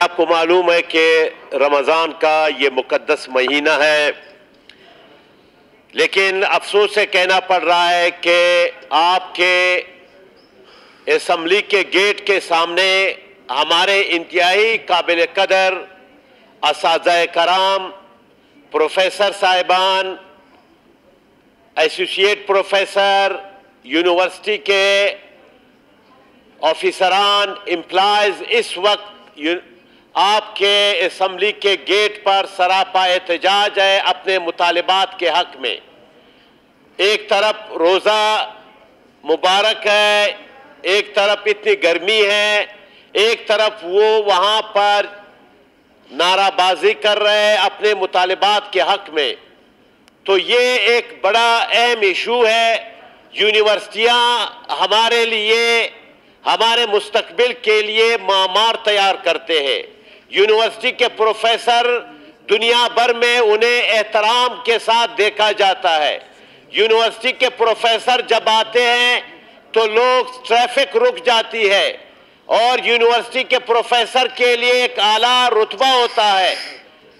आपको मालूम है कि रमज़ान का ये मुकद्दस महीना है, लेकिन अफसोस से कहना पड़ रहा है कि आपके असम्बली के गेट के सामने हमारे इंतहाई काबिल कदर असातिज़ा कराम, प्रोफेसर साहिबान, एसोसिएट प्रोफेसर, यूनिवर्सिटी के ऑफिसरान, एम्प्लॉयज इस वक्त आपके असम्बली के गेट पर सरापा एहतजाज है अपने मुतालिबात के हक में। एक तरफ रोज़ा मुबारक है, एक तरफ इतनी गर्मी है, एक तरफ वो वहाँ पर नाराबाजी कर रहे हैं अपने मुतालिबात के हक में। तो ये एक बड़ा अहम इशू है। यूनिवर्सिटियाँ हमारे लिए, हमारे मुस्तकबिल के लिए मामार तैयार करते हैं। यूनिवर्सिटी के प्रोफेसर दुनिया भर में उन्हें एहतराम के साथ देखा जाता है। यूनिवर्सिटी के प्रोफेसर जब आते हैं तो लोग, ट्रैफिक रुक जाती है और यूनिवर्सिटी के प्रोफेसर के लिए एक आला रुतबा होता है,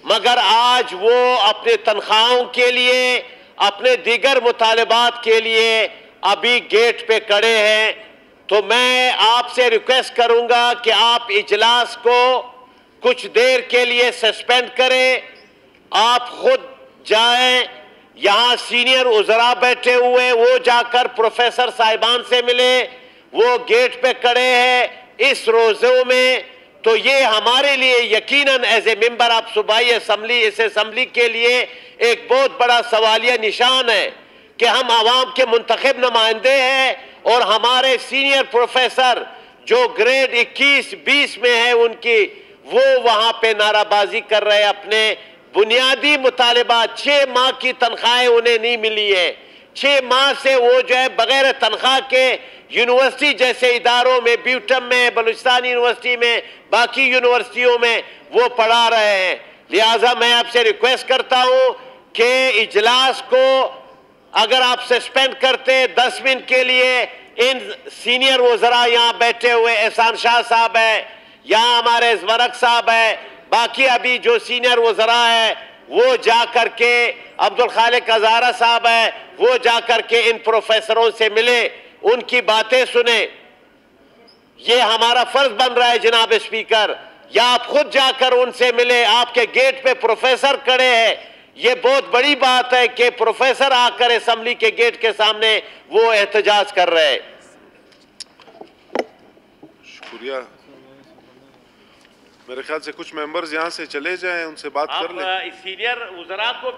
मगर आज वो अपने तनख्वाहों के लिए, अपने दीगर मुतालिबात के लिए अभी गेट पे खड़े हैं। तो मैं आपसे रिक्वेस्ट करूंगा कि आप इजलास को कुछ देर के लिए सस्पेंड करें। आप खुद जाएं, यहाँ सीनियर उज़रा बैठे हुए, वो जाकर प्रोफेसर साहिबान से मिले, वो गेट पे खड़े हैं इस रोज़ों में। तो ये हमारे लिए यकीनन एज ए मेंबर ऑफ सूबाई असम्बली, इस असम्बली के लिए एक बहुत बड़ा सवालिया निशान है कि हम आवाम के मुंतखब नुमाइंदे हैं और हमारे सीनियर प्रोफेसर जो ग्रेड 21-20 में है उनकी, वो वहां पे नाराबाजी कर रहे हैं। अपने बुनियादी मुतालिबात, 6 माह की तनख्वाहें उन्हें नहीं मिली है। 6 माह से वो जो है बगैर तनख्वाह के यूनिवर्सिटी जैसे इदारों में, ब्यूटम में, बलूचिस्तान यूनिवर्सिटी में, बाकी यूनिवर्सिटियों में वो पढ़ा रहे हैं। लिहाजा मैं आपसे रिक्वेस्ट करता हूं कि इजलास को अगर आप सस्पेंड करते 10 मिनट के लिए, इन सीनियर वज़रा यहाँ बैठे हुए, एहसान शाह साहब है, यहाँ हमारे ज़वरक साहब है, बाकी अभी जो सीनियर वज़रा है वो जा करके, अब्दुल खालिक हज़ारा साहब है, वो जा करके इन प्रोफेसरों से मिले, उनकी बातें सुने। ये हमारा फर्ज बन रहा है जनाब स्पीकर, या आप खुद जाकर उनसे मिले। आपके गेट पे प्रोफेसर खड़े हैं, ये बहुत बड़ी बात है कि प्रोफेसर आकर असम्बली के गेट के सामने वो एहतजाज कर रहे हैं। शुक्रिया। मेरे ख्याल से कुछ मेंबर्स यहाँ से चले जाएं, उनसे बात कर लें। सीनियर उज़रा को